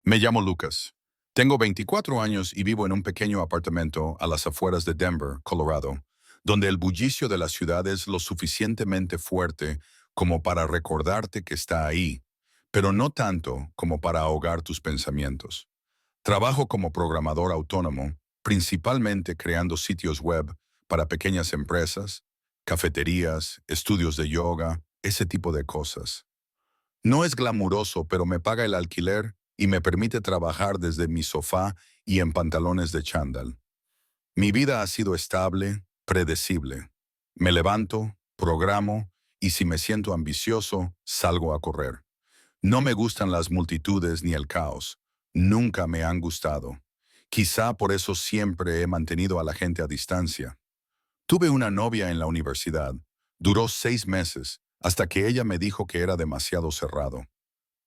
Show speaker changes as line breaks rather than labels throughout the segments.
Me llamo Lucas. Tengo 24 años y vivo en un pequeño apartamento a las afueras de Denver, Colorado, donde el bullicio de la ciudad es lo suficientemente fuerte como para recordarte que está ahí, pero no tanto como para ahogar tus pensamientos. Trabajo como programador autónomo, principalmente creando sitios web para pequeñas empresas, cafeterías, estudios de yoga, ese tipo de cosas. No es glamuroso, pero me paga el alquiler y me permite trabajar desde mi sofá y en pantalones de chándal. Mi vida ha sido estable, predecible. Me levanto, programo y si me siento ambicioso, salgo a correr. No me gustan las multitudes ni el caos. Nunca me han gustado. Quizá por eso siempre he mantenido a la gente a distancia. Tuve una novia en la universidad. Duró 6 meses, hasta que ella me dijo que era demasiado cerrado.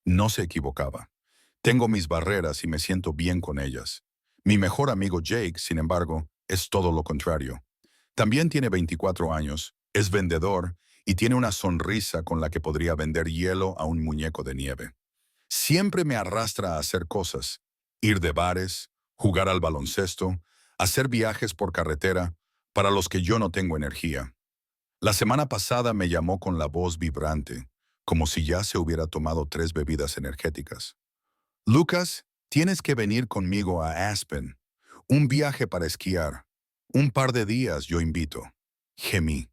No se equivocaba. Tengo mis barreras y me siento bien con ellas. Mi mejor amigo Jake, sin embargo, es todo lo contrario. También tiene 24 años, es vendedor y tiene una sonrisa con la que podría vender hielo a un muñeco de nieve. Siempre me arrastra a hacer cosas, ir de bares, jugar al baloncesto, hacer viajes por carretera, para los que yo no tengo energía. La semana pasada me llamó con la voz vibrante, como si ya se hubiera tomado 3 bebidas energéticas. Lucas, tienes que venir conmigo a Aspen. Un viaje para esquiar. Un par de días yo invito. Gemí.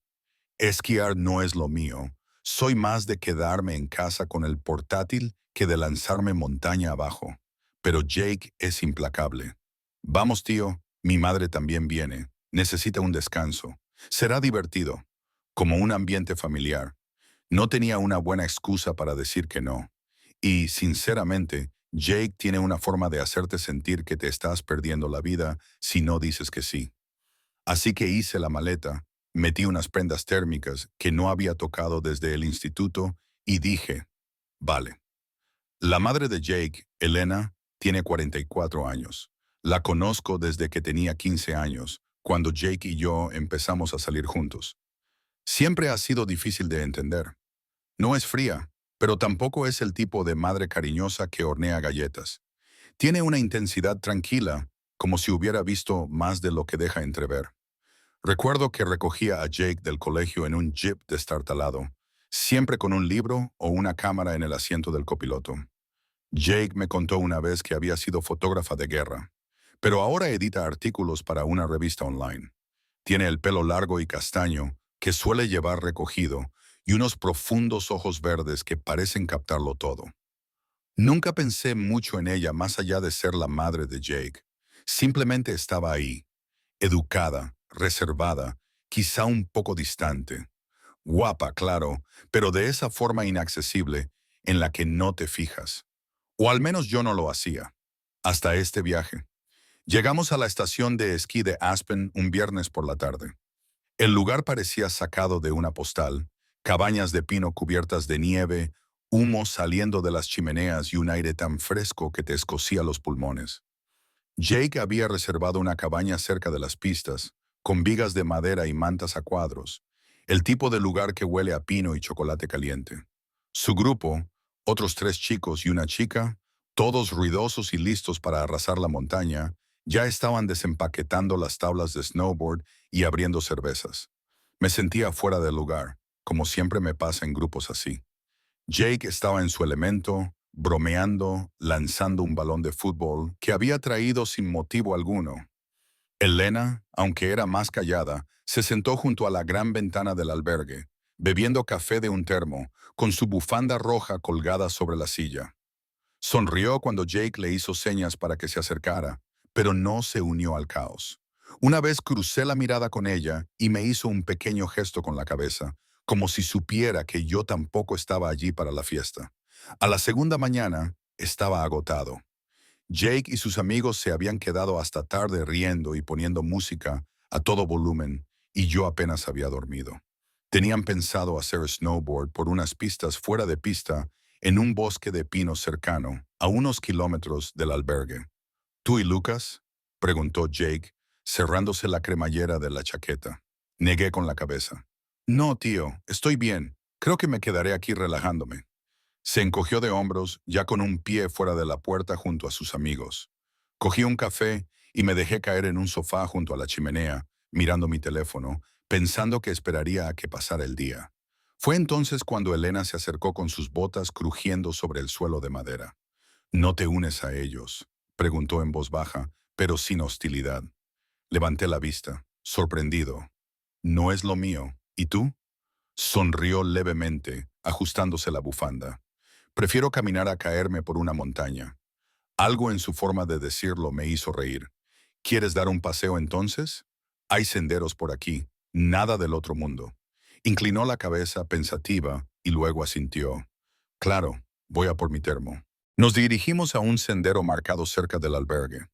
Esquiar no es lo mío. Soy más de quedarme en casa con el portátil que de lanzarme montaña abajo. Pero Jake es implacable. Vamos, tío, mi madre también viene. Necesita un descanso. Será divertido, como un ambiente familiar. No tenía una buena excusa para decir que no. Y, sinceramente, Jake tiene una forma de hacerte sentir que te estás perdiendo la vida si no dices que sí. Así que hice la maleta, metí unas prendas térmicas que no había tocado desde el instituto y dije, vale. La madre de Jake, Elena, tiene 44 años. La conozco desde que tenía 15 años, cuando Jake y yo empezamos a salir juntos. Siempre ha sido difícil de entender. No es fría, pero tampoco es el tipo de madre cariñosa que hornea galletas. Tiene una intensidad tranquila, como si hubiera visto más de lo que deja entrever. Recuerdo que recogía a Jake del colegio en un jeep destartalado, siempre con un libro o una cámara en el asiento del copiloto. Jake me contó una vez que había sido fotógrafa de guerra, pero ahora edita artículos para una revista online. Tiene el pelo largo y castaño, que suele llevar recogido, y unos profundos ojos verdes que parecen captarlo todo. Nunca pensé mucho en ella más allá de ser la madre de Jake. Simplemente estaba ahí, educada, reservada, quizá un poco distante. Guapa, claro, pero de esa forma inaccesible en la que no te fijas. O al menos yo no lo hacía. Hasta este viaje. Llegamos a la estación de esquí de Aspen un viernes por la tarde. El lugar parecía sacado de una postal, cabañas de pino cubiertas de nieve, humo saliendo de las chimeneas y un aire tan fresco que te escocía los pulmones. Jake había reservado una cabaña cerca de las pistas, con vigas de madera y mantas a cuadros, el tipo de lugar que huele a pino y chocolate caliente. Su grupo, otros 3 chicos y una chica, todos ruidosos y listos para arrasar la montaña, ya estaban desempaquetando las tablas de snowboard y abriendo cervezas. Me sentía fuera del lugar, como siempre me pasa en grupos así. Jake estaba en su elemento, bromeando, lanzando un balón de fútbol que había traído sin motivo alguno. Elena, aunque era más callada, se sentó junto a la gran ventana del albergue, bebiendo café de un termo, con su bufanda roja colgada sobre la silla. Sonrió cuando Jake le hizo señas para que se acercara, pero no se unió al caos. Una vez crucé la mirada con ella y me hizo un pequeño gesto con la cabeza, como si supiera que yo tampoco estaba allí para la fiesta. A la segunda mañana estaba agotado. Jake y sus amigos se habían quedado hasta tarde riendo y poniendo música a todo volumen, y yo apenas había dormido. Tenían pensado hacer snowboard por unas pistas fuera de pista en un bosque de pinos cercano, a unos kilómetros del albergue. ¿Tú y Lucas? Preguntó Jake, cerrándose la cremallera de la chaqueta. Negué con la cabeza. No, tío, estoy bien. Creo que me quedaré aquí relajándome. Se encogió de hombros, ya con un pie fuera de la puerta junto a sus amigos. Cogí un café y me dejé caer en un sofá junto a la chimenea, mirando mi teléfono, pensando que esperaría a que pasara el día. Fue entonces cuando Elena se acercó con sus botas crujiendo sobre el suelo de madera. ¿No te unes a ellos?, preguntó en voz baja, pero sin hostilidad. Levanté la vista, sorprendido. No es lo mío. ¿Y tú? Sonrió levemente, ajustándose la bufanda. Prefiero caminar a caerme por una montaña. Algo en su forma de decirlo me hizo reír. ¿Quieres dar un paseo entonces? Hay senderos por aquí, nada del otro mundo. Inclinó la cabeza pensativa y luego asintió. Claro, voy a por mi termo. Nos dirigimos a un sendero marcado cerca del albergue.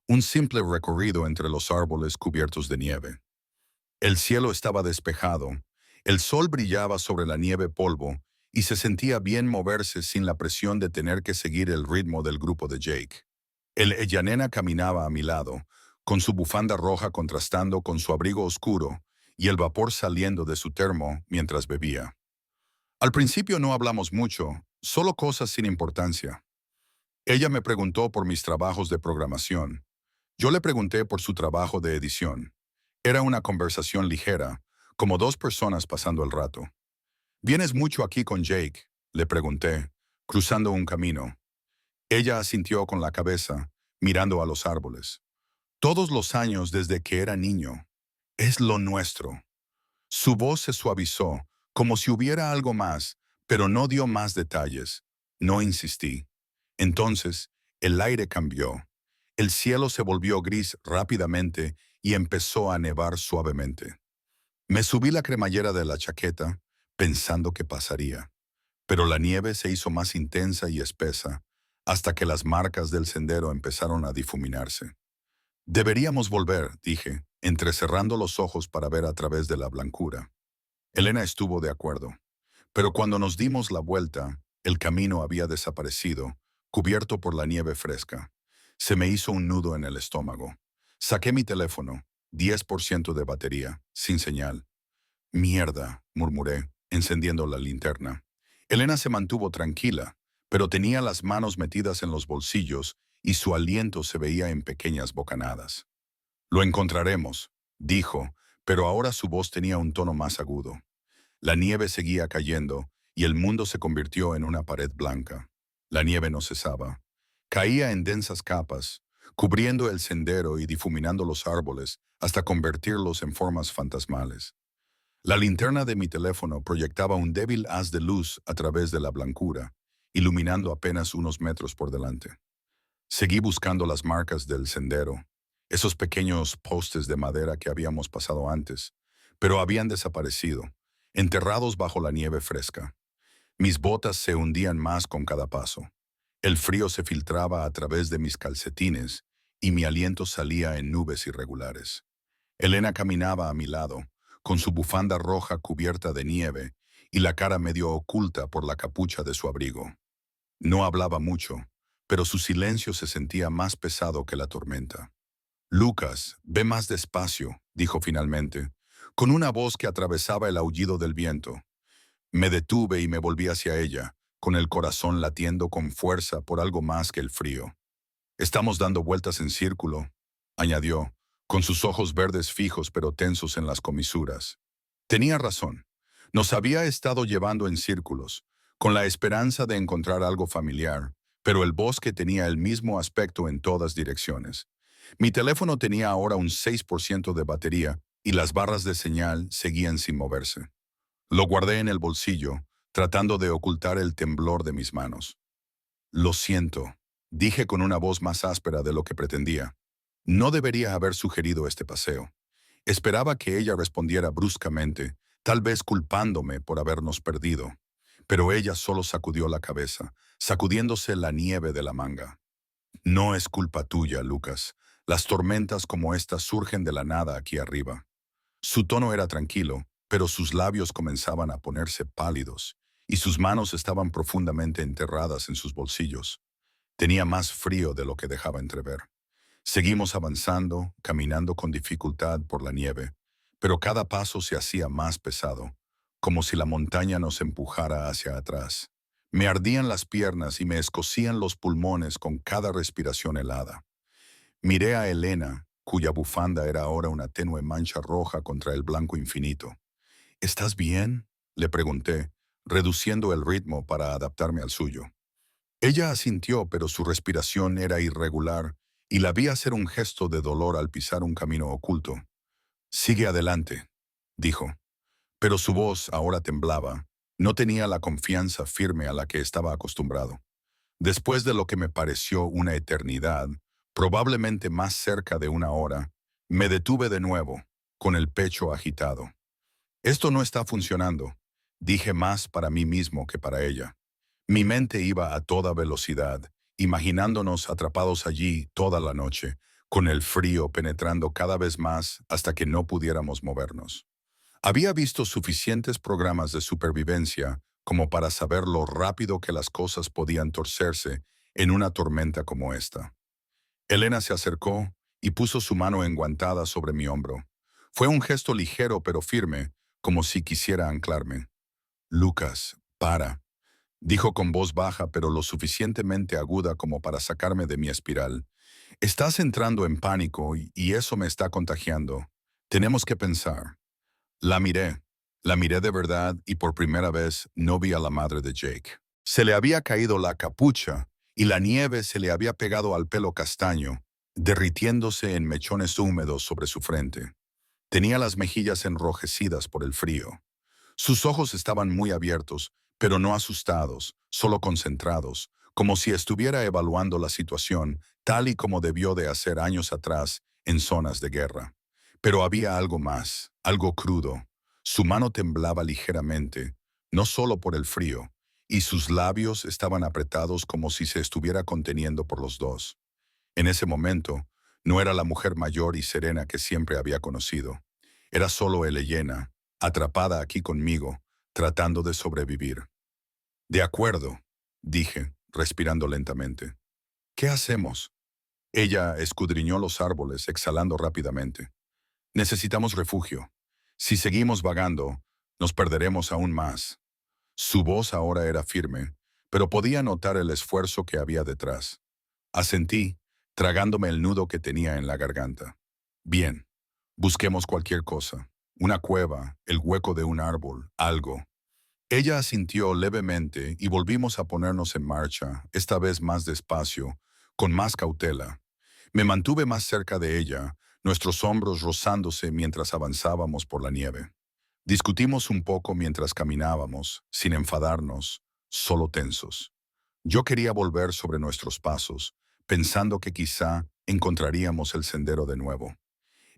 Un simple recorrido entre los árboles cubiertos de nieve. El cielo estaba despejado, el sol brillaba sobre la nieve polvo y se sentía bien moverse sin la presión de tener que seguir el ritmo del grupo de Jake. El Ellanena caminaba a mi lado, con su bufanda roja contrastando con su abrigo oscuro y el vapor saliendo de su termo mientras bebía. Al principio no hablamos mucho, solo cosas sin importancia. Ella me preguntó por mis trabajos de programación. Yo le pregunté por su trabajo de edición. Era una conversación ligera, como dos personas pasando el rato. ¿Vienes mucho aquí con Jake?, le pregunté, cruzando un camino. Ella asintió con la cabeza, mirando a los árboles. Todos los años desde que era niño. Es lo nuestro. Su voz se suavizó, como si hubiera algo más, pero no dio más detalles. No insistí. Entonces, el aire cambió. El cielo se volvió gris rápidamente y empezó a nevar suavemente. Me subí la cremallera de la chaqueta, pensando que pasaría. Pero la nieve se hizo más intensa y espesa, hasta que las marcas del sendero empezaron a difuminarse. Deberíamos volver, dije, entrecerrando los ojos para ver a través de la blancura. Elena estuvo de acuerdo. Pero cuando nos dimos la vuelta, el camino había desaparecido, cubierto por la nieve fresca. Se me hizo un nudo en el estómago. Saqué mi teléfono, 10% de batería, sin señal. Mierda, murmuré, encendiendo la linterna. Elena se mantuvo tranquila, pero tenía las manos metidas en los bolsillos y su aliento se veía en pequeñas bocanadas. Lo encontraremos, dijo, pero ahora su voz tenía un tono más agudo. La nieve seguía cayendo y el mundo se convirtió en una pared blanca. La nieve no cesaba. Caía en densas capas, cubriendo el sendero y difuminando los árboles hasta convertirlos en formas fantasmales. La linterna de mi teléfono proyectaba un débil haz de luz a través de la blancura, iluminando apenas unos metros por delante. Seguí buscando las marcas del sendero, esos pequeños postes de madera que habíamos pasado antes, pero habían desaparecido, enterrados bajo la nieve fresca. Mis botas se hundían más con cada paso. El frío se filtraba a través de mis calcetines y mi aliento salía en nubes irregulares. Elena caminaba a mi lado, con su bufanda roja cubierta de nieve y la cara medio oculta por la capucha de su abrigo. No hablaba mucho, pero su silencio se sentía más pesado que la tormenta. Lucas, ve más despacio, dijo finalmente, con una voz que atravesaba el aullido del viento. Me detuve y me volví hacia ella, con el corazón latiendo con fuerza por algo más que el frío. Estamos dando vueltas en círculo, añadió, con sus ojos verdes fijos pero tensos en las comisuras. Tenía razón. Nos había estado llevando en círculos, con la esperanza de encontrar algo familiar, pero el bosque tenía el mismo aspecto en todas direcciones. Mi teléfono tenía ahora un 6% de batería y las barras de señal seguían sin moverse. Lo guardé en el bolsillo, tratando de ocultar el temblor de mis manos. Lo siento, dije con una voz más áspera de lo que pretendía. No debería haber sugerido este paseo. Esperaba que ella respondiera bruscamente, tal vez culpándome por habernos perdido. Pero ella solo sacudió la cabeza, sacudiéndose la nieve de la manga. No es culpa tuya, Lucas. Las tormentas como esta surgen de la nada aquí arriba. Su tono era tranquilo, pero sus labios comenzaban a ponerse pálidos, y sus manos estaban profundamente enterradas en sus bolsillos. Tenía más frío de lo que dejaba entrever. Seguimos avanzando, caminando con dificultad por la nieve, pero cada paso se hacía más pesado, como si la montaña nos empujara hacia atrás. Me ardían las piernas y me escocían los pulmones con cada respiración helada. Miré a Elena, cuya bufanda era ahora una tenue mancha roja contra el blanco infinito. ¿Estás bien?, le pregunté, reduciendo el ritmo para adaptarme al suyo. Ella asintió, pero su respiración era irregular y la vi hacer un gesto de dolor al pisar un camino oculto. «Sigue adelante», dijo, pero su voz ahora temblaba. No tenía la confianza firme a la que estaba acostumbrado. Después de lo que me pareció una eternidad, probablemente más cerca de una hora, me detuve de nuevo, con el pecho agitado. «Esto no está funcionando», dije más para mí mismo que para ella. Mi mente iba a toda velocidad, imaginándonos atrapados allí toda la noche, con el frío penetrando cada vez más hasta que no pudiéramos movernos. Había visto suficientes programas de supervivencia como para saber lo rápido que las cosas podían torcerse en una tormenta como esta. Elena se acercó y puso su mano enguantada sobre mi hombro. Fue un gesto ligero pero firme, como si quisiera anclarme. «Lucas, para», dijo con voz baja pero lo suficientemente aguda como para sacarme de mi espiral. «Estás entrando en pánico y eso me está contagiando. Tenemos que pensar». La miré. La miré de verdad y por primera vez no vi a la madre de Jake. Se le había caído la capucha y la nieve se le había pegado al pelo castaño, derritiéndose en mechones húmedos sobre su frente. Tenía las mejillas enrojecidas por el frío. Sus ojos estaban muy abiertos, pero no asustados, solo concentrados, como si estuviera evaluando la situación tal y como debió de hacer años atrás en zonas de guerra. Pero había algo más, algo crudo. Su mano temblaba ligeramente, no solo por el frío, y sus labios estaban apretados como si se estuviera conteniendo por los dos. En ese momento, no era la mujer mayor y serena que siempre había conocido. Era solo Elena, atrapada aquí conmigo, tratando de sobrevivir. «De acuerdo», dije, respirando lentamente. «¿Qué hacemos?» Ella escudriñó los árboles, exhalando rápidamente. «Necesitamos refugio. Si seguimos vagando, nos perderemos aún más». Su voz ahora era firme, pero podía notar el esfuerzo que había detrás. Asentí, tragándome el nudo que tenía en la garganta. «Bien, busquemos cualquier cosa. Una cueva, el hueco de un árbol, algo». Ella asintió levemente y volvimos a ponernos en marcha, esta vez más despacio, con más cautela. Me mantuve más cerca de ella, nuestros hombros rozándose mientras avanzábamos por la nieve. Discutimos un poco mientras caminábamos, sin enfadarnos, solo tensos. Yo quería volver sobre nuestros pasos, pensando que quizá encontraríamos el sendero de nuevo.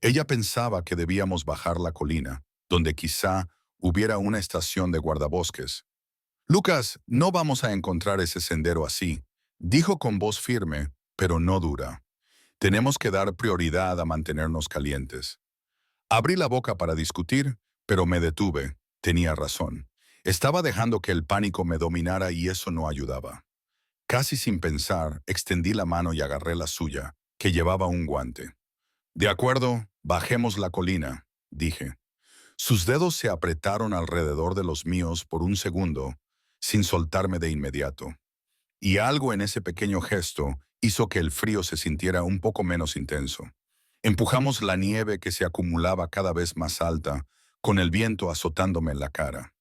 Ella pensaba que debíamos bajar la colina, donde quizá hubiera una estación de guardabosques. «Lucas, no vamos a encontrar ese sendero así», dijo con voz firme, pero no dura. «Tenemos que dar prioridad a mantenernos calientes». Abrí la boca para discutir, pero me detuve. Tenía razón. Estaba dejando que el pánico me dominara y eso no ayudaba. Casi sin pensar, extendí la mano y agarré la suya, que llevaba un guante. «De acuerdo, bajemos la colina», dije. Sus dedos se apretaron alrededor de los míos por un segundo, sin soltarme de inmediato. Y algo en ese pequeño gesto hizo que el frío se sintiera un poco menos intenso. Empujamos la nieve que se acumulaba cada vez más alta, con el viento azotándome en la cara.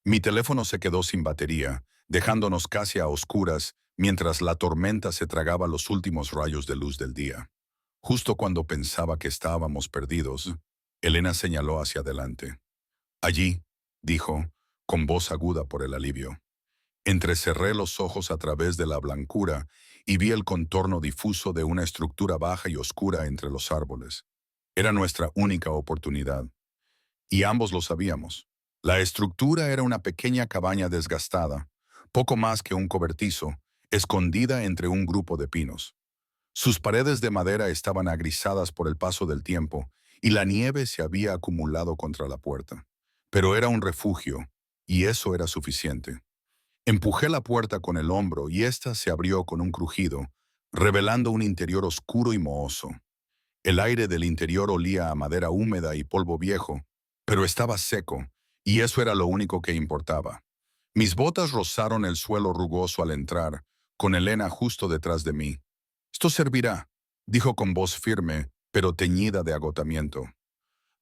Mi teléfono se quedó sin batería, dejándonos casi a oscuras mientras la tormenta se tragaba los últimos rayos de luz del día. Justo cuando pensaba que estábamos perdidos, Elena señaló hacia adelante. «Allí», dijo, con voz aguda por el alivio. Entrecerré los ojos a través de la blancura y vi el contorno difuso de una estructura baja y oscura entre los árboles. Era nuestra única oportunidad. Y ambos lo sabíamos. La estructura era una pequeña cabaña desgastada, poco más que un cobertizo, escondida entre un grupo de pinos. Sus paredes de madera estaban agrisadas por el paso del tiempo y la nieve se había acumulado contra la puerta. Pero era un refugio, y eso era suficiente. Empujé la puerta con el hombro y ésta se abrió con un crujido, revelando un interior oscuro y mohoso. El aire del interior olía a madera húmeda y polvo viejo, pero estaba seco, y eso era lo único que importaba. Mis botas rozaron el suelo rugoso al entrar, con Elena justo detrás de mí. «Esto servirá», dijo con voz firme, pero teñida de agotamiento.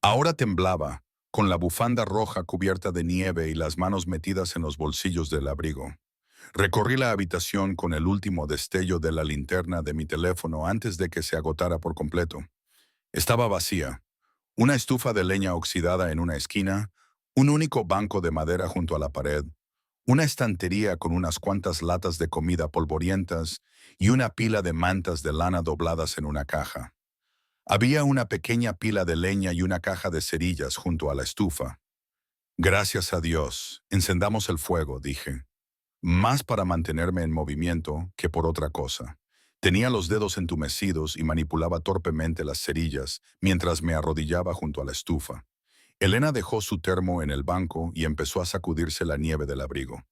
Ahora temblaba, con la bufanda roja cubierta de nieve y las manos metidas en los bolsillos del abrigo. Recorrí la habitación con el último destello de la linterna de mi teléfono antes de que se agotara por completo. Estaba vacía. Una estufa de leña oxidada en una esquina, un único banco de madera junto a la pared, una estantería con unas cuantas latas de comida polvorientas y una pila de mantas de lana dobladas en una caja. Había una pequeña pila de leña y una caja de cerillas junto a la estufa. «Gracias a Dios, encendamos el fuego», dije. Más para mantenerme en movimiento que por otra cosa. Tenía los dedos entumecidos y manipulaba torpemente las cerillas mientras me arrodillaba junto a la estufa. Elena dejó su termo en el banco y empezó a sacudirse la nieve del abrigo.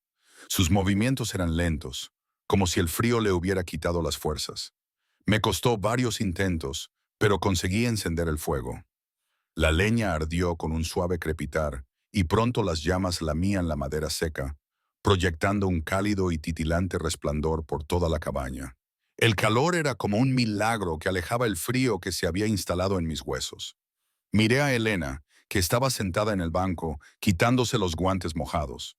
Sus movimientos eran lentos, como si el frío le hubiera quitado las fuerzas. Me costó varios intentos, pero conseguí encender el fuego. La leña ardió con un suave crepitar y pronto las llamas lamían la madera seca, proyectando un cálido y titilante resplandor por toda la cabaña. El calor era como un milagro que alejaba el frío que se había instalado en mis huesos. Miré a Elena, que estaba sentada en el banco, quitándose los guantes mojados.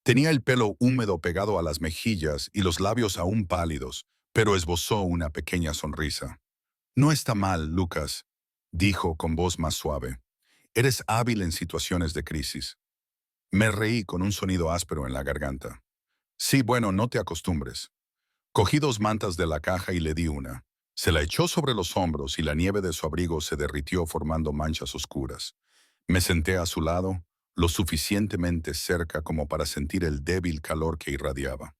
Tenía el pelo húmedo pegado a las mejillas y los labios aún pálidos, pero esbozó una pequeña sonrisa. «No está mal, Lucas», dijo con voz más suave. «Eres hábil en situaciones de crisis». Me reí con un sonido áspero en la garganta. «Sí, bueno, no te acostumbres». Cogí 2 mantas de la caja y le di una. Se la echó sobre los hombros y la nieve de su abrigo se derritió formando manchas oscuras. Me senté a su lado, lo suficientemente cerca como para sentir el débil calor que irradiaba.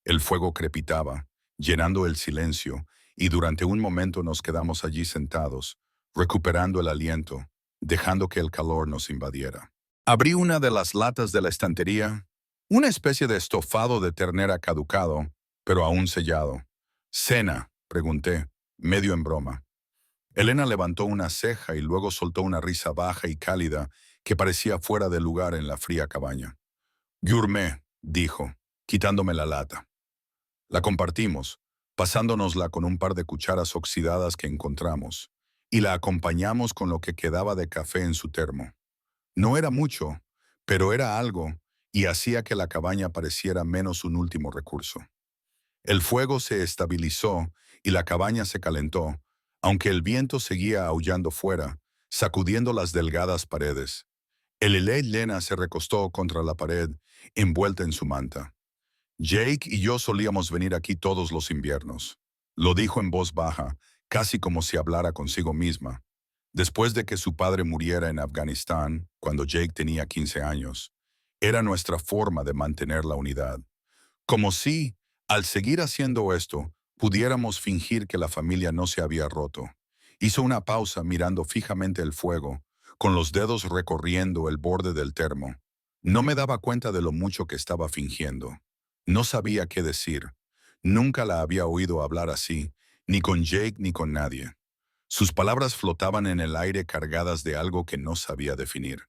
El fuego crepitaba, llenando el silencio, y durante un momento nos quedamos allí sentados, recuperando el aliento, dejando que el calor nos invadiera. Abrí una de las latas de la estantería, una especie de estofado de ternera caducado, pero aún sellado. «¿Cena?», pregunté, medio en broma. Elena levantó una ceja y luego soltó una risa baja y cálida que parecía fuera de lugar en la fría cabaña. «Gourmet», dijo, quitándome la lata. La compartimos, pasándonosla con un par de cucharas oxidadas que encontramos, y la acompañamos con lo que quedaba de café en su termo. No era mucho, pero era algo, y hacía que la cabaña pareciera menos un último recurso. El fuego se estabilizó y la cabaña se calentó, aunque el viento seguía aullando fuera, sacudiendo las delgadas paredes. Elena se recostó contra la pared, envuelta en su manta. «Jake y yo solíamos venir aquí todos los inviernos», lo dijo en voz baja, casi como si hablara consigo misma. Después de que su padre muriera en Afganistán, cuando Jake tenía 15 años, era nuestra forma de mantener la unidad. Como si, al seguir haciendo esto, pudiéramos fingir que la familia no se había roto. Hizo una pausa mirando fijamente el fuego, con los dedos recorriendo el borde del termo. No me daba cuenta de lo mucho que estaba fingiendo. No sabía qué decir. Nunca la había oído hablar así, ni con Jake ni con nadie. Sus palabras flotaban en el aire cargadas de algo que no sabía definir.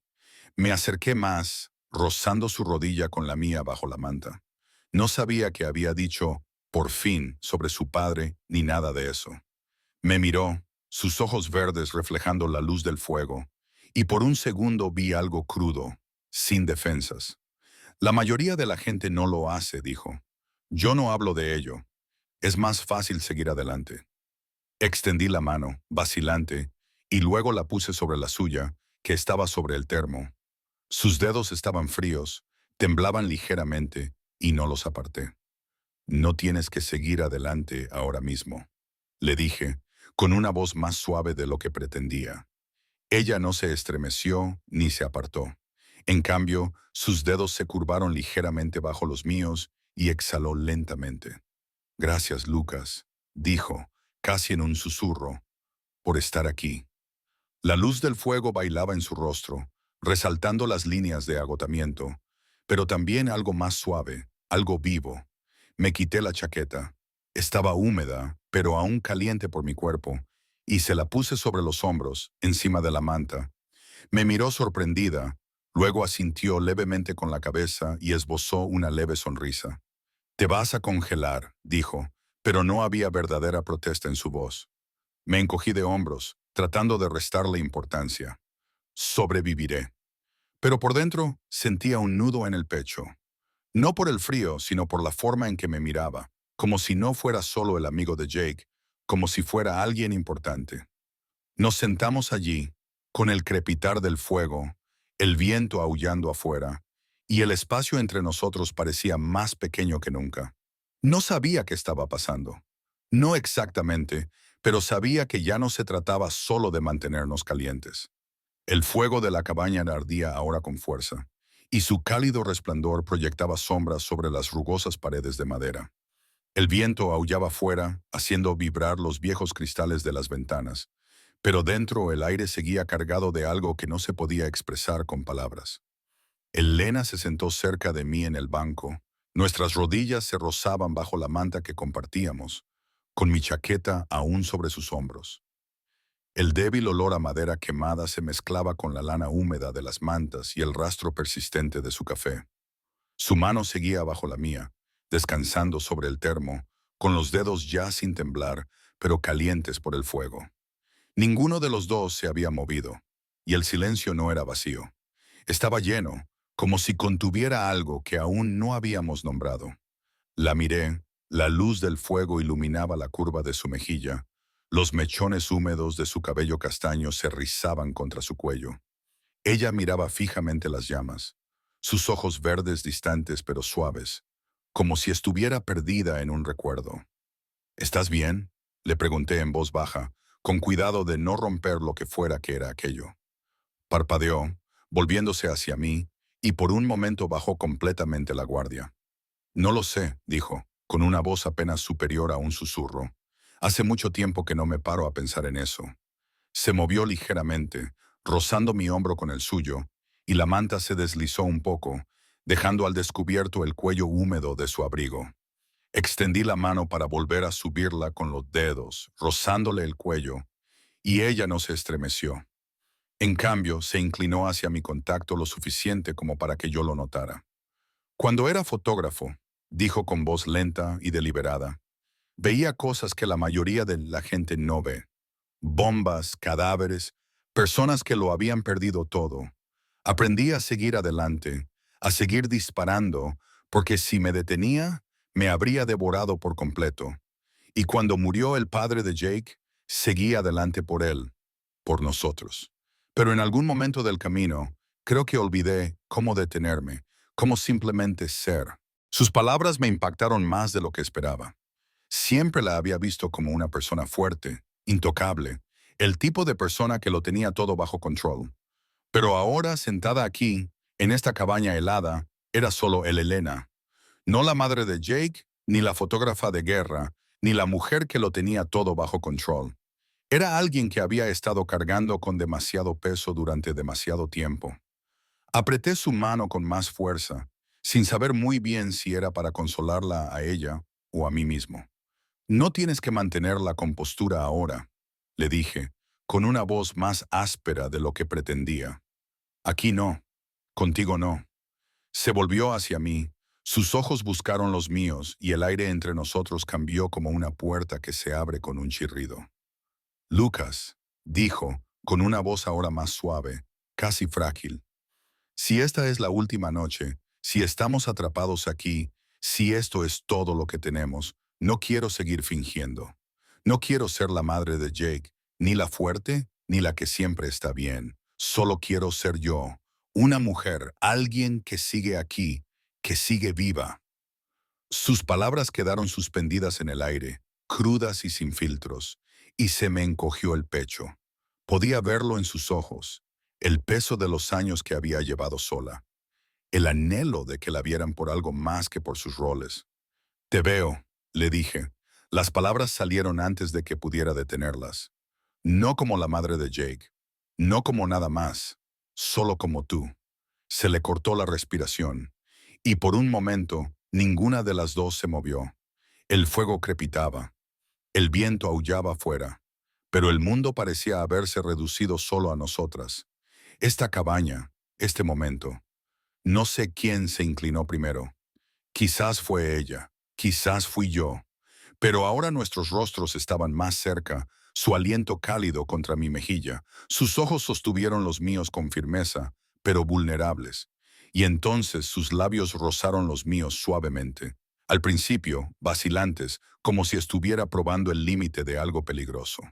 Me acerqué más, rozando su rodilla con la mía bajo la manta. No sabía que había dicho, por fin, sobre su padre, ni nada de eso. Me miró, sus ojos verdes reflejando la luz del fuego, y por un segundo vi algo crudo, sin defensas. «La mayoría de la gente no lo hace», dijo. «Yo no hablo de ello. Es más fácil seguir adelante». Extendí la mano, vacilante, y luego la puse sobre la suya, que estaba sobre el termo. Sus dedos estaban fríos, temblaban ligeramente, y no los aparté. «No tienes que seguir adelante ahora mismo», le dije, con una voz más suave de lo que pretendía. Ella no se estremeció ni se apartó. En cambio, sus dedos se curvaron ligeramente bajo los míos y exhaló lentamente. «Gracias, Lucas», dijo, casi en un susurro, «por estar aquí». La luz del fuego bailaba en su rostro, resaltando las líneas de agotamiento, pero también algo más suave, algo vivo. Me quité la chaqueta. Estaba húmeda, pero aún caliente por mi cuerpo, y se la puse sobre los hombros, encima de la manta. Me miró sorprendida, Luego asintió levemente con la cabeza y esbozó una leve sonrisa. Te vas a congelar, dijo, pero no había verdadera protesta en su voz. Me encogí de hombros, tratando de restarle importancia. Sobreviviré. Pero por dentro sentía un nudo en el pecho. No por el frío, sino por la forma en que me miraba, como si no fuera solo el amigo de Jake, como si fuera alguien importante. Nos sentamos allí, con el crepitar del fuego, el viento aullando afuera, y el espacio entre nosotros parecía más pequeño que nunca. No sabía qué estaba pasando. No exactamente, pero sabía que ya no se trataba solo de mantenernos calientes. El fuego de la cabaña ardía ahora con fuerza, y su cálido resplandor proyectaba sombras sobre las rugosas paredes de madera. El viento aullaba fuera, haciendo vibrar los viejos cristales de las ventanas, pero dentro el aire seguía cargado de algo que no se podía expresar con palabras. Elena se sentó cerca de mí en el banco. Nuestras rodillas se rozaban bajo la manta que compartíamos, con mi chaqueta aún sobre sus hombros. El débil olor a madera quemada se mezclaba con la lana húmeda de las mantas y el rastro persistente de su café. Su mano seguía bajo la mía, descansando sobre el termo, con los dedos ya sin temblar, pero calientes por el fuego. Ninguno de los dos se había movido, y el silencio no era vacío. Estaba lleno, como si contuviera algo que aún no habíamos nombrado. La miré, la luz del fuego iluminaba la curva de su mejilla, los mechones húmedos de su cabello castaño se rizaban contra su cuello. Ella miraba fijamente las llamas, sus ojos verdes distantes pero suaves, como si estuviera perdida en un recuerdo. ¿Estás bien?, le pregunté en voz baja, con cuidado de no romper lo que fuera que era aquello. Parpadeó, volviéndose hacia mí, y por un momento bajó completamente la guardia. No lo sé, dijo, con una voz apenas superior a un susurro. Hace mucho tiempo que no me paro a pensar en eso. Se movió ligeramente, rozando mi hombro con el suyo, y la manta se deslizó un poco, dejando al descubierto el cuello húmedo de su abrigo. Extendí la mano para volver a subirla con los dedos, rozándole el cuello, y ella no se estremeció. En cambio, se inclinó hacia mi contacto lo suficiente como para que yo lo notara. Cuando era fotógrafo, dijo con voz lenta y deliberada, veía cosas que la mayoría de la gente no ve. Bombas, cadáveres, personas que lo habían perdido todo. Aprendí a seguir adelante, a seguir disparando, porque si me detenía, me habría devorado por completo. Y cuando murió el padre de Jake, seguí adelante por él, por nosotros. Pero en algún momento del camino, creo que olvidé cómo detenerme, cómo simplemente ser. Sus palabras me impactaron más de lo que esperaba. Siempre la había visto como una persona fuerte, intocable, el tipo de persona que lo tenía todo bajo control. Pero ahora, sentada aquí, en esta cabaña helada, era solo el Elena. No la madre de Jake, ni la fotógrafa de guerra, ni la mujer que lo tenía todo bajo control. Era alguien que había estado cargando con demasiado peso durante demasiado tiempo. Apreté su mano con más fuerza, sin saber muy bien si era para consolarla a ella o a mí mismo. No tienes que mantener la compostura ahora, le dije, con una voz más áspera de lo que pretendía. Aquí no, contigo no. Se volvió hacia mí, sus ojos buscaron los míos y el aire entre nosotros cambió como una puerta que se abre con un chirrido. Lucas, dijo, con una voz ahora más suave, casi frágil. Si esta es la última noche, si estamos atrapados aquí, si esto es todo lo que tenemos, no quiero seguir fingiendo. No quiero ser la madre de Jake, ni la fuerte, ni la que siempre está bien. Solo quiero ser yo, una mujer, alguien que sigue aquí, que sigue viva. Sus palabras quedaron suspendidas en el aire, crudas y sin filtros, y se me encogió el pecho. Podía verlo en sus ojos, el peso de los años que había llevado sola, el anhelo de que la vieran por algo más que por sus roles. Te veo, le dije. Las palabras salieron antes de que pudiera detenerlas. No como la madre de Jake, no como nada más, solo como tú. Se le cortó la respiración, y por un momento ninguna de las dos se movió. El fuego crepitaba, el viento aullaba afuera, pero el mundo parecía haberse reducido solo a nosotras. Esta cabaña, este momento. No sé quién se inclinó primero. Quizás fue ella, quizás fui yo. Pero ahora nuestros rostros estaban más cerca, su aliento cálido contra mi mejilla. Sus ojos sostuvieron los míos con firmeza, pero vulnerables. Y entonces sus labios rozaron los míos suavemente. Al principio, vacilantes, como si estuviera probando el límite de algo peligroso.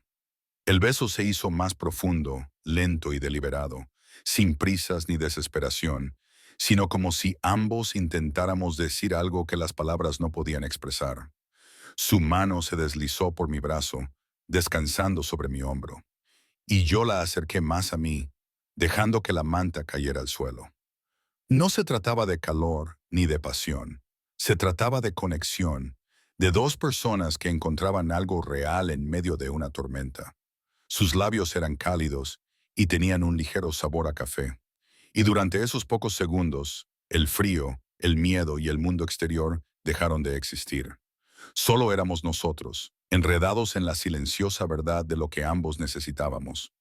El beso se hizo más profundo, lento y deliberado, sin prisas ni desesperación, sino como si ambos intentáramos decir algo que las palabras no podían expresar. Su mano se deslizó por mi brazo, descansando sobre mi hombro, y yo la acerqué más a mí, dejando que la manta cayera al suelo. No se trataba de calor ni de pasión, se trataba de conexión, de dos personas que encontraban algo real en medio de una tormenta. Sus labios eran cálidos y tenían un ligero sabor a café. Y durante esos pocos segundos, el frío, el miedo y el mundo exterior dejaron de existir. Solo éramos nosotros, enredados en la silenciosa verdad de lo que ambos necesitábamos.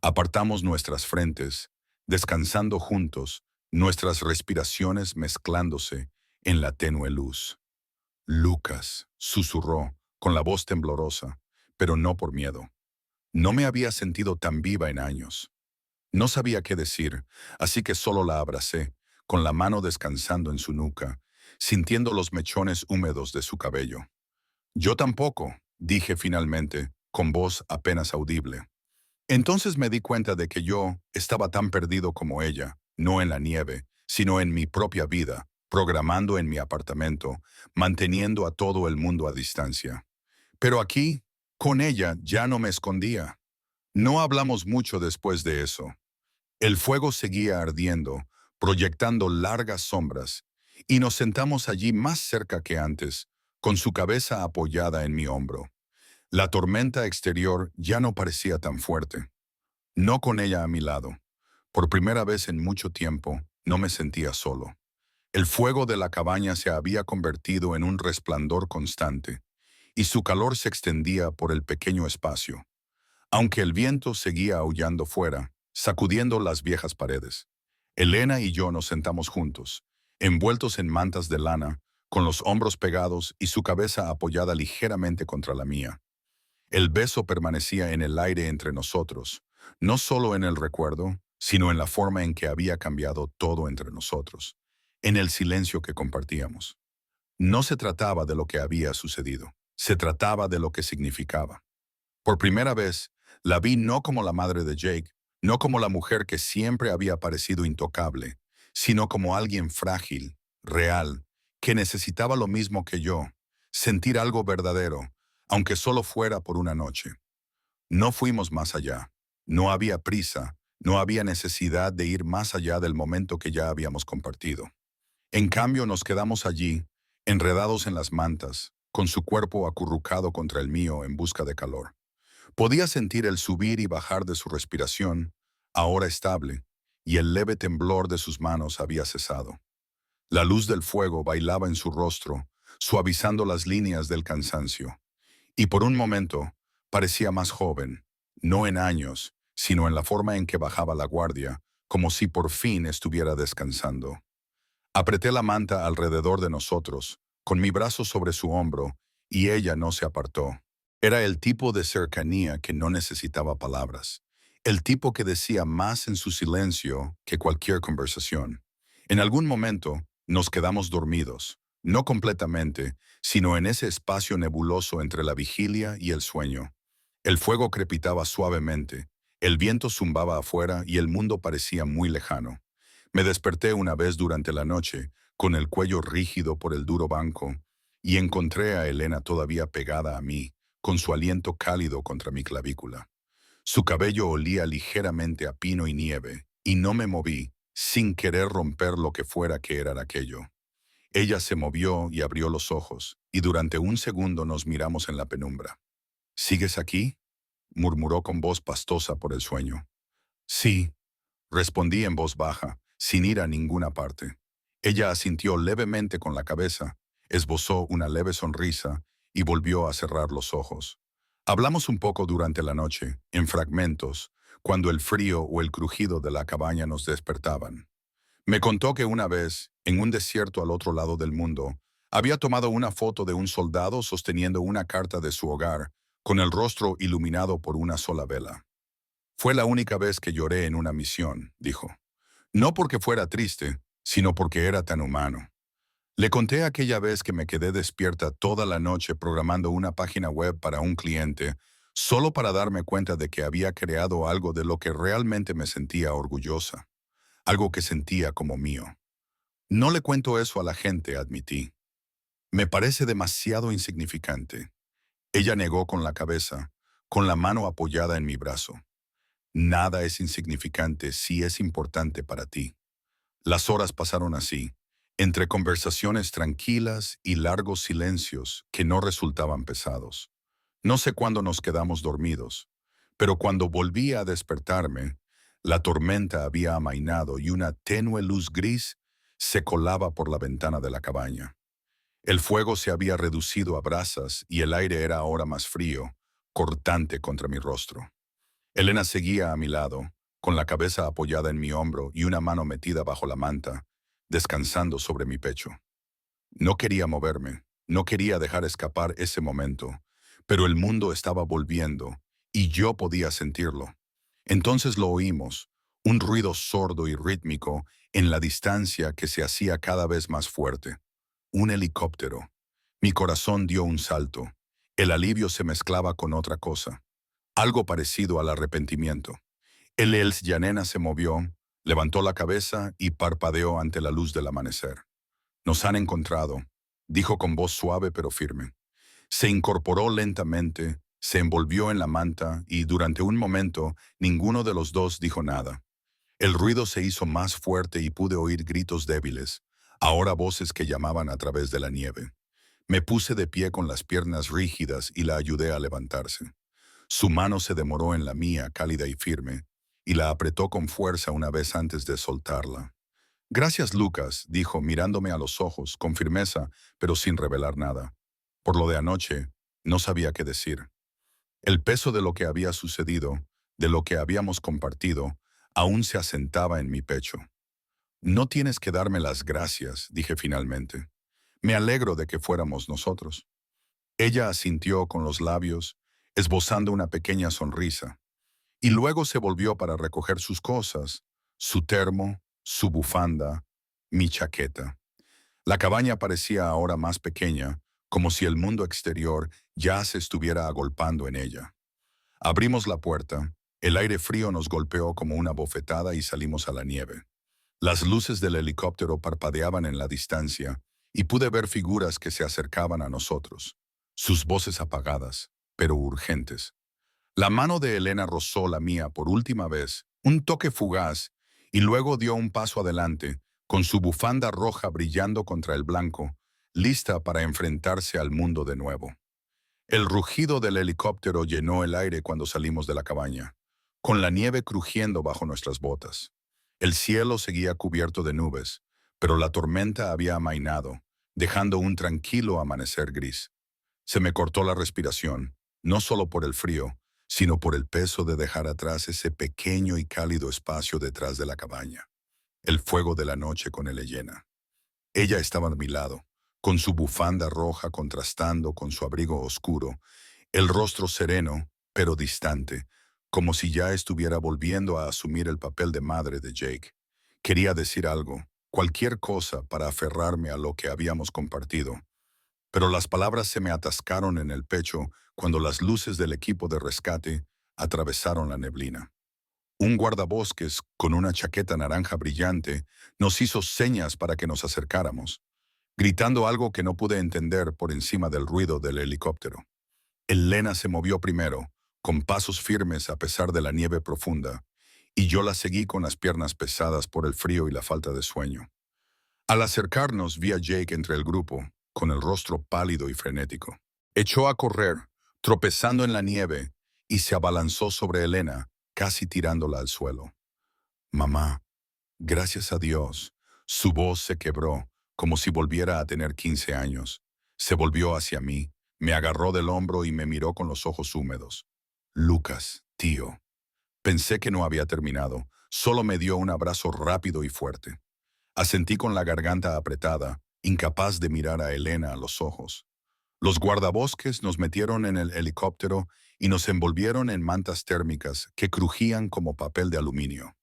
Apartamos nuestras frentes, descansando juntos, nuestras respiraciones mezclándose en la tenue luz. Lucas, susurró, con la voz temblorosa, pero no por miedo. No me había sentido tan viva en años. No sabía qué decir, así que solo la abracé, con la mano descansando en su nuca, sintiendo los mechones húmedos de su cabello. Yo tampoco, dije finalmente, con voz apenas audible. Entonces me di cuenta de que yo estaba tan perdido como ella, no en la nieve, sino en mi propia vida, programando en mi apartamento, manteniendo a todo el mundo a distancia. Pero aquí, con ella, ya no me escondía. No hablamos mucho después de eso. El fuego seguía ardiendo, proyectando largas sombras, y nos sentamos allí más cerca que antes, con su cabeza apoyada en mi hombro. La tormenta exterior ya no parecía tan fuerte. No con ella a mi lado. Por primera vez en mucho tiempo, no me sentía solo. El fuego de la cabaña se había convertido en un resplandor constante, y su calor se extendía por el pequeño espacio. Aunque el viento seguía aullando fuera, sacudiendo las viejas paredes. Elena y yo nos sentamos juntos, envueltos en mantas de lana, con los hombros pegados y su cabeza apoyada ligeramente contra la mía. El beso permanecía en el aire entre nosotros, no solo en el recuerdo, sino en la forma en que había cambiado todo entre nosotros, en el silencio que compartíamos. No se trataba de lo que había sucedido, se trataba de lo que significaba. Por primera vez, la vi no como la madre de Jake, no como la mujer que siempre había parecido intocable, sino como alguien frágil, real, que necesitaba lo mismo que yo, sentir algo verdadero, aunque solo fuera por una noche. No fuimos más allá. No había prisa, no había necesidad de ir más allá del momento que ya habíamos compartido. En cambio, nos quedamos allí, enredados en las mantas, con su cuerpo acurrucado contra el mío en busca de calor. Podía sentir el subir y bajar de su respiración, ahora estable, y el leve temblor de sus manos había cesado. La luz del fuego bailaba en su rostro, suavizando las líneas del cansancio. Y por un momento, parecía más joven, no en años, sino en la forma en que bajaba la guardia, como si por fin estuviera descansando. Apreté la manta alrededor de nosotros, con mi brazo sobre su hombro, y ella no se apartó. Era el tipo de cercanía que no necesitaba palabras, el tipo que decía más en su silencio que cualquier conversación. En algún momento nos quedamos dormidos, no completamente, sino en ese espacio nebuloso entre la vigilia y el sueño. El fuego crepitaba suavemente, el viento zumbaba afuera y el mundo parecía muy lejano. Me desperté una vez durante la noche, con el cuello rígido por el duro banco, y encontré a Elena todavía pegada a mí, con su aliento cálido contra mi clavícula. Su cabello olía ligeramente a pino y nieve, y no me moví, sin querer romper lo que fuera que era aquello. Ella se movió y abrió los ojos, y durante un segundo nos miramos en la penumbra. ¿Sigues aquí?, murmuró con voz pastosa por el sueño. Sí, respondí en voz baja, sin ir a ninguna parte. Ella asintió levemente con la cabeza, esbozó una leve sonrisa y volvió a cerrar los ojos. Hablamos un poco durante la noche, en fragmentos, cuando el frío o el crujido de la cabaña nos despertaban. Me contó que una vez, en un desierto al otro lado del mundo, había tomado una foto de un soldado sosteniendo una carta de su hogar, con el rostro iluminado por una sola vela. Fue la única vez que lloré en una misión, dijo. No porque fuera triste, sino porque era tan humano. Le conté aquella vez que me quedé despierta toda la noche programando una página web para un cliente, solo para darme cuenta de que había creado algo de lo que realmente me sentía orgullosa, algo que sentía como mío. No le cuento eso a la gente, admití. Me parece demasiado insignificante. Ella negó con la cabeza, con la mano apoyada en mi brazo. Nada es insignificante si es importante para ti. Las horas pasaron así, entre conversaciones tranquilas y largos silencios que no resultaban pesados. No sé cuándo nos quedamos dormidos, pero cuando volví a despertarme, la tormenta había amainado y una tenue luz gris se colaba por la ventana de la cabaña. El fuego se había reducido a brasas y el aire era ahora más frío, cortante contra mi rostro. Elena seguía a mi lado, con la cabeza apoyada en mi hombro y una mano metida bajo la manta, descansando sobre mi pecho. No quería moverme, no quería dejar escapar ese momento, pero el mundo estaba volviendo y yo podía sentirlo. Entonces lo oímos, un ruido sordo y rítmico en la distancia que se hacía cada vez más fuerte. Un helicóptero. Mi corazón dio un salto. El alivio se mezclaba con otra cosa, algo parecido al arrepentimiento. El Yanena se movió, levantó la cabeza y parpadeó ante la luz del amanecer. Nos han encontrado, dijo con voz suave pero firme. Se incorporó lentamente, se envolvió en la manta y durante un momento ninguno de los dos dijo nada. El ruido se hizo más fuerte y pude oír gritos débiles, ahora voces que llamaban a través de la nieve. Me puse de pie con las piernas rígidas y la ayudé a levantarse. Su mano se demoró en la mía, cálida y firme, y la apretó con fuerza una vez antes de soltarla. Gracias, Lucas, dijo, mirándome a los ojos, con firmeza, pero sin revelar nada. Por lo de anoche, no sabía qué decir. El peso de lo que había sucedido, de lo que habíamos compartido, aún se asentaba en mi pecho. No tienes que darme las gracias, dije finalmente. Me alegro de que fuéramos nosotros. Ella asintió con los labios, esbozando una pequeña sonrisa, y luego se volvió para recoger sus cosas, su termo, su bufanda, mi chaqueta. La cabaña parecía ahora más pequeña, como si el mundo exterior ya se estuviera agolpando en ella. Abrimos la puerta, el aire frío nos golpeó como una bofetada y salimos a la nieve. Las luces del helicóptero parpadeaban en la distancia y pude ver figuras que se acercaban a nosotros, sus voces apagadas, pero urgentes. La mano de Elena rozó la mía por última vez, un toque fugaz, y luego dio un paso adelante, con su bufanda roja brillando contra el blanco, lista para enfrentarse al mundo de nuevo. El rugido del helicóptero llenó el aire cuando salimos de la cabaña, con la nieve crujiendo bajo nuestras botas. El cielo seguía cubierto de nubes, pero la tormenta había amainado, dejando un tranquilo amanecer gris. Se me cortó la respiración, no solo por el frío, sino por el peso de dejar atrás ese pequeño y cálido espacio detrás de la cabaña. El fuego de la noche con Elena. Ella estaba a mi lado, con su bufanda roja contrastando con su abrigo oscuro, el rostro sereno, pero distante, como si ya estuviera volviendo a asumir el papel de madre de Jake. Quería decir algo, cualquier cosa para aferrarme a lo que habíamos compartido, pero las palabras se me atascaron en el pecho cuando las luces del equipo de rescate atravesaron la neblina. Un guardabosques con una chaqueta naranja brillante nos hizo señas para que nos acercáramos, gritando algo que no pude entender por encima del ruido del helicóptero. Elena se movió primero, con pasos firmes a pesar de la nieve profunda, y yo la seguí con las piernas pesadas por el frío y la falta de sueño. Al acercarnos vi a Jake entre el grupo, con el rostro pálido y frenético. Echó a correr, tropezando en la nieve, y se abalanzó sobre Elena, casi tirándola al suelo. Mamá, gracias a Dios. Su voz se quebró, como si volviera a tener 15 años. Se volvió hacia mí, me agarró del hombro y me miró con los ojos húmedos. Lucas, tío. Pensé que no había terminado, solo me dio un abrazo rápido y fuerte. Asentí con la garganta apretada, incapaz de mirar a Elena a los ojos. Los guardabosques nos metieron en el helicóptero y nos envolvieron en mantas térmicas que crujían como papel de aluminio.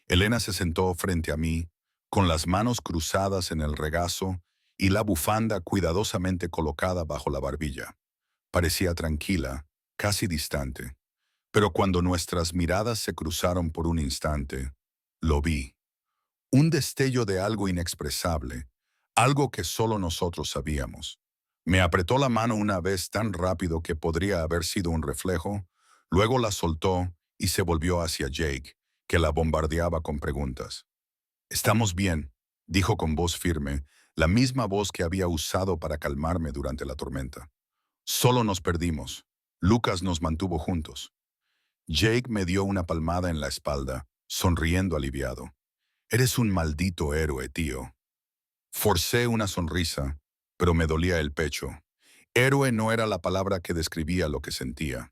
Elena se sentó frente a mí, con las manos cruzadas en el regazo y la bufanda cuidadosamente colocada bajo la barbilla. Parecía tranquila, casi distante. Pero cuando nuestras miradas se cruzaron por un instante, lo vi. Un destello de algo inexpresable, algo que solo nosotros sabíamos. Me apretó la mano una vez tan rápido que podría haber sido un reflejo, luego la soltó y se volvió hacia Jake, que la bombardeaba con preguntas. «Estamos bien», dijo con voz firme, la misma voz que había usado para calmarme durante la tormenta. «Solo nos perdimos. Lucas nos mantuvo juntos». Jake me dio una palmada en la espalda, sonriendo aliviado. «Eres un maldito héroe, tío». Forcé una sonrisa, pero me dolía el pecho. Héroe no era la palabra que describía lo que sentía.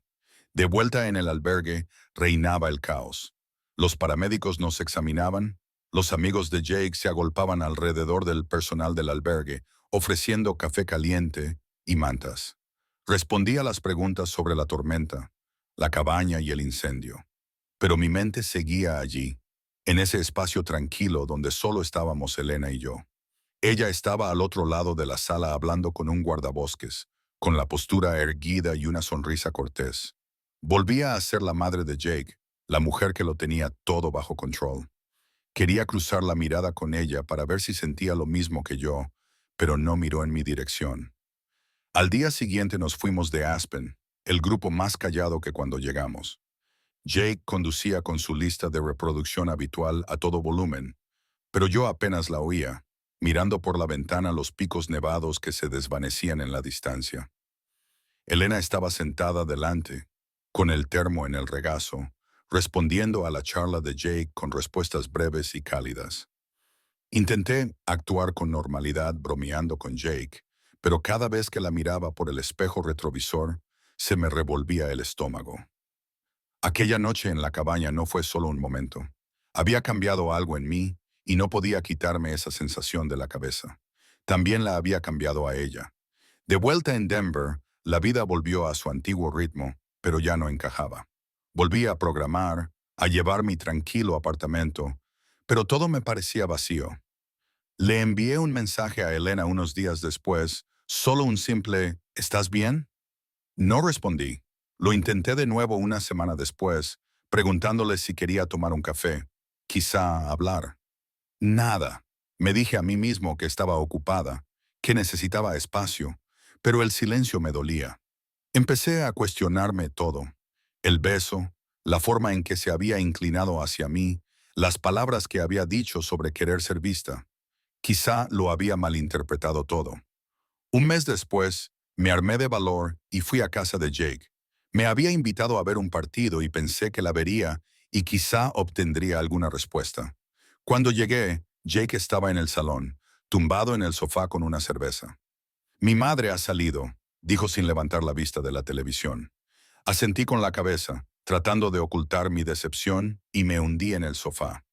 De vuelta en el albergue, reinaba el caos. Los paramédicos nos examinaban, los amigos de Jake se agolpaban alrededor del personal del albergue, ofreciendo café caliente y mantas. Respondí a las preguntas sobre la tormenta, la cabaña y el incendio. Pero mi mente seguía allí, en ese espacio tranquilo donde solo estábamos Elena y yo. Ella estaba al otro lado de la sala hablando con un guardabosques, con la postura erguida y una sonrisa cortés. Volvía a ser la madre de Jake, la mujer que lo tenía todo bajo control. Quería cruzar la mirada con ella para ver si sentía lo mismo que yo, pero no miró en mi dirección. Al día siguiente nos fuimos de Aspen, el grupo más callado que cuando llegamos. Jake conducía con su lista de reproducción habitual a todo volumen, pero yo apenas la oía, mirando por la ventana los picos nevados que se desvanecían en la distancia. Elena estaba sentada delante, con el termo en el regazo, respondiendo a la charla de Jake con respuestas breves y cálidas. Intenté actuar con normalidad bromeando con Jake, pero cada vez que la miraba por el espejo retrovisor, se me revolvía el estómago. Aquella noche en la cabaña no fue solo un momento. Había cambiado algo en mí y no podía quitarme esa sensación de la cabeza. También la había cambiado a ella. De vuelta en Denver, la vida volvió a su antiguo ritmo, pero ya no encajaba. Volví a programar, a llevar mi tranquilo apartamento, pero todo me parecía vacío. Le envié un mensaje a Elena unos días después, solo un simple «¿Estás bien?». No respondí. Lo intenté de nuevo una semana después, preguntándole si quería tomar un café, quizá hablar. Nada. Me dije a mí mismo que estaba ocupada, que necesitaba espacio, pero el silencio me dolía. Empecé a cuestionarme todo. El beso, la forma en que se había inclinado hacia mí, las palabras que había dicho sobre querer ser vista. Quizá lo había malinterpretado todo. Un mes después, me armé de valor y fui a casa de Jake. Me había invitado a ver un partido y pensé que la vería y quizá obtendría alguna respuesta. Cuando llegué, Jake estaba en el salón, tumbado en el sofá con una cerveza. «Mi madre ha salido», dijo sin levantar la vista de la televisión. Asentí con la cabeza, tratando de ocultar mi decepción, y me hundí en el sofá.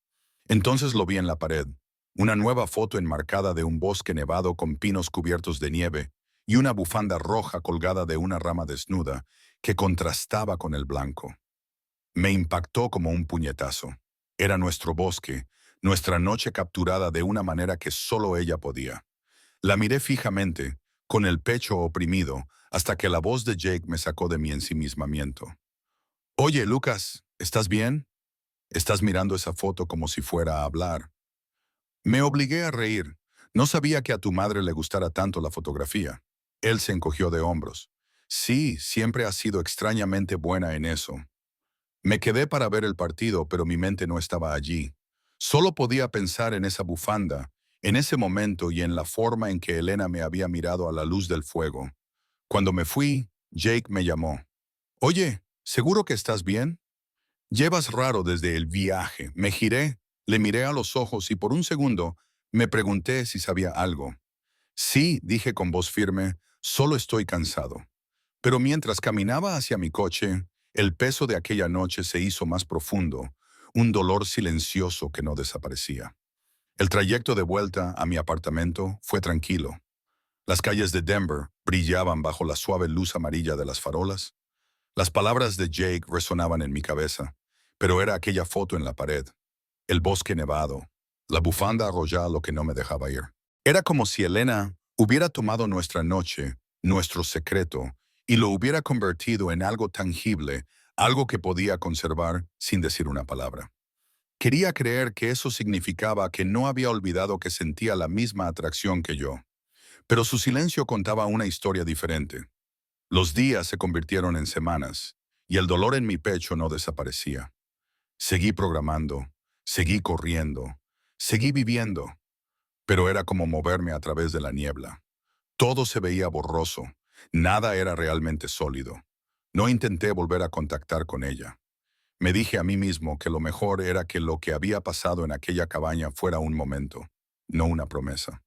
Entonces lo vi en la pared, una nueva foto enmarcada de un bosque nevado con pinos cubiertos de nieve y una bufanda roja colgada de una rama desnuda que contrastaba con el blanco. Me impactó como un puñetazo. Era nuestro bosque, nuestra noche capturada de una manera que solo ella podía. La miré fijamente, con el pecho oprimido, hasta que la voz de Jake me sacó de mi ensimismamiento. «Oye, Lucas, ¿estás bien? Estás mirando esa foto como si fuera a hablar». Me obligué a reír. No sabía que a tu madre le gustara tanto la fotografía. Él se encogió de hombros. «Sí, siempre has sido extrañamente buena en eso». Me quedé para ver el partido, pero mi mente no estaba allí. Solo podía pensar en esa bufanda, en ese momento y en la forma en que Elena me había mirado a la luz del fuego. Cuando me fui, Jake me llamó. «Oye, ¿seguro que estás bien? Llevas raro desde el viaje». Me giré, le miré a los ojos y por un segundo me pregunté si sabía algo. «Sí», dije con voz firme, «solo estoy cansado». Pero mientras caminaba hacia mi coche, el peso de aquella noche se hizo más profundo, un dolor silencioso que no desaparecía. El trayecto de vuelta a mi apartamento fue tranquilo. Las calles de Denver brillaban bajo la suave luz amarilla de las farolas. Las palabras de Jake resonaban en mi cabeza, pero era aquella foto en la pared, el bosque nevado, la bufanda arrollada lo que no me dejaba ir. Era como si Elena hubiera tomado nuestra noche, nuestro secreto, y lo hubiera convertido en algo tangible, algo que podía conservar sin decir una palabra. Quería creer que eso significaba que no había olvidado que sentía la misma atracción que yo, pero su silencio contaba una historia diferente. Los días se convirtieron en semanas, y el dolor en mi pecho no desaparecía. Seguí programando, seguí corriendo, seguí viviendo, pero era como moverme a través de la niebla. Todo se veía borroso, nada era realmente sólido. No intenté volver a contactar con ella. Me dije a mí mismo que lo mejor era que lo que había pasado en aquella cabaña fuera un momento, no una promesa.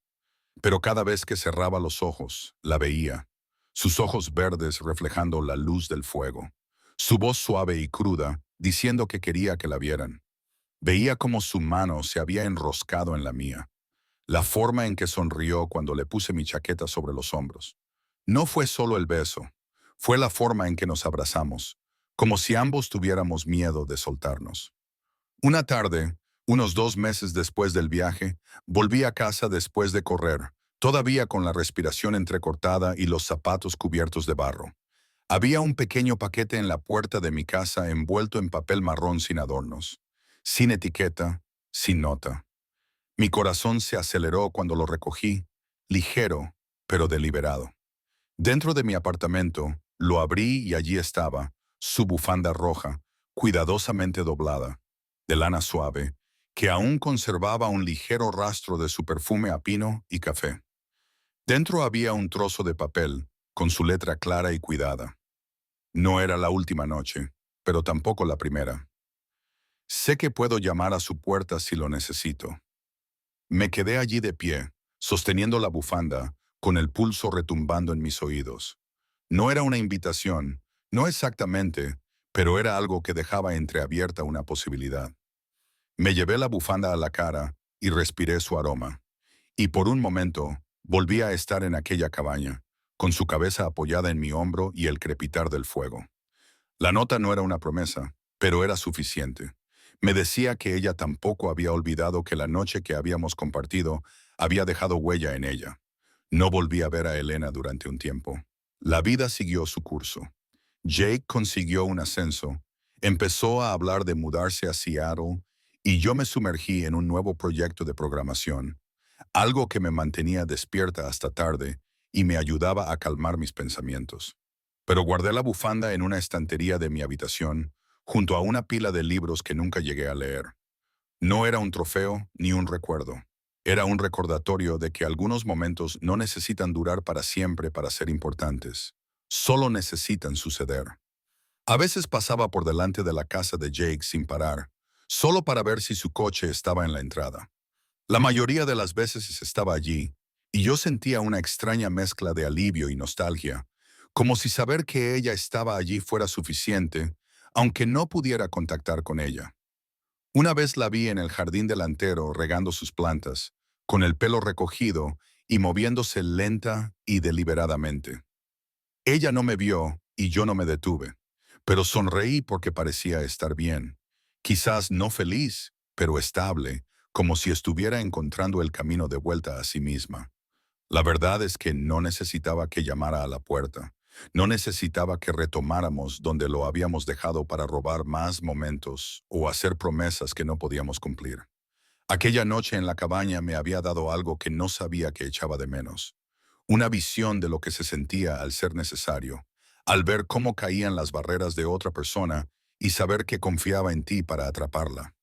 Pero cada vez que cerraba los ojos, la veía, sus ojos verdes reflejando la luz del fuego, su voz suave y cruda, diciendo que quería que la vieran. Veía cómo su mano se había enroscado en la mía, la forma en que sonrió cuando le puse mi chaqueta sobre los hombros. No fue solo el beso, fue la forma en que nos abrazamos, como si ambos tuviéramos miedo de soltarnos. Una tarde, unos 2 meses después del viaje, volví a casa después de correr, todavía con la respiración entrecortada y los zapatos cubiertos de barro. Había un pequeño paquete en la puerta de mi casa envuelto en papel marrón sin adornos, sin etiqueta, sin nota. Mi corazón se aceleró cuando lo recogí, ligero, pero deliberado. Dentro de mi apartamento, lo abrí y allí estaba, su bufanda roja, cuidadosamente doblada, de lana suave, que aún conservaba un ligero rastro de su perfume a pino y café. Dentro había un trozo de papel, con su letra clara y cuidada. No era la última noche, pero tampoco la primera. Sé que puedo llamar a su puerta si lo necesito. Me quedé allí de pie, sosteniendo la bufanda, con el pulso retumbando en mis oídos. No era una invitación, no exactamente, pero era algo que dejaba entreabierta una posibilidad. Me llevé la bufanda a la cara y respiré su aroma. Y por un momento, volví a estar en aquella cabaña, con su cabeza apoyada en mi hombro y el crepitar del fuego. La nota no era una promesa, pero era suficiente. Me decía que ella tampoco había olvidado que la noche que habíamos compartido había dejado huella en ella. No volví a ver a Elena durante un tiempo. La vida siguió su curso. Jake consiguió un ascenso, empezó a hablar de mudarse a Seattle y yo me sumergí en un nuevo proyecto de programación, algo que me mantenía despierta hasta tarde y me ayudaba a calmar mis pensamientos. Pero guardé la bufanda en una estantería de mi habitación, junto a una pila de libros que nunca llegué a leer. No era un trofeo ni un recuerdo. Era un recordatorio de que algunos momentos no necesitan durar para siempre para ser importantes. Solo necesitan suceder. A veces pasaba por delante de la casa de Jake sin parar, solo para ver si su coche estaba en la entrada. La mayoría de las veces estaba allí, y yo sentía una extraña mezcla de alivio y nostalgia, como si saber que ella estaba allí fuera suficiente, aunque no pudiera contactar con ella. Una vez la vi en el jardín delantero regando sus plantas, con el pelo recogido y moviéndose lenta y deliberadamente. Ella no me vio y yo no me detuve, pero sonreí porque parecía estar bien. Quizás no feliz, pero estable, como si estuviera encontrando el camino de vuelta a sí misma. La verdad es que no necesitaba que llamara a la puerta. No necesitaba que retomáramos donde lo habíamos dejado para robar más momentos o hacer promesas que no podíamos cumplir. Aquella noche en la cabaña me había dado algo que no sabía que echaba de menos. Una visión de lo que se sentía al ser necesario, al ver cómo caían las barreras de otra persona y saber que confiaba en ti para atraparla.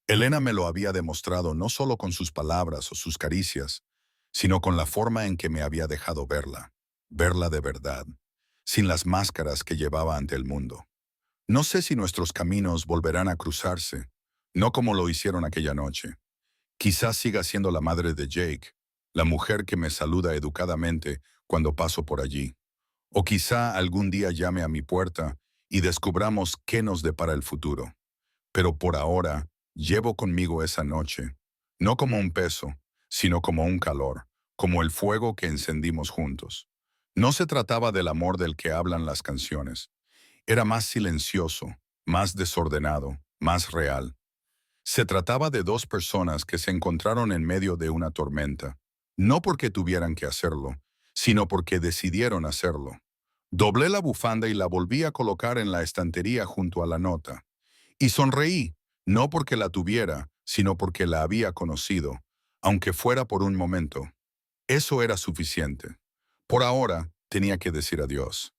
Elena me lo había demostrado no solo con sus palabras o sus caricias, sino con la forma en que me había dejado verla de verdad, sin las máscaras que llevaba ante el mundo. No sé si nuestros caminos volverán a cruzarse, no como lo hicieron aquella noche. Quizás siga siendo la madre de Jake, la mujer que me saluda educadamente cuando paso por allí. O quizá algún día llame a mi puerta y descubramos qué nos depara el futuro. Pero por ahora, llevo conmigo esa noche, no como un peso, sino como un calor, como el fuego que encendimos juntos. No se trataba del amor del que hablan las canciones. Era más silencioso, más desordenado, más real. Se trataba de dos personas que se encontraron en medio de una tormenta, no porque tuvieran que hacerlo, sino porque decidieron hacerlo. Doblé la bufanda y la volví a colocar en la estantería junto a la nota. Y sonreí, no porque la tuviera, sino porque la había conocido, aunque fuera por un momento. Eso era suficiente. Por ahora, tenía que decir adiós.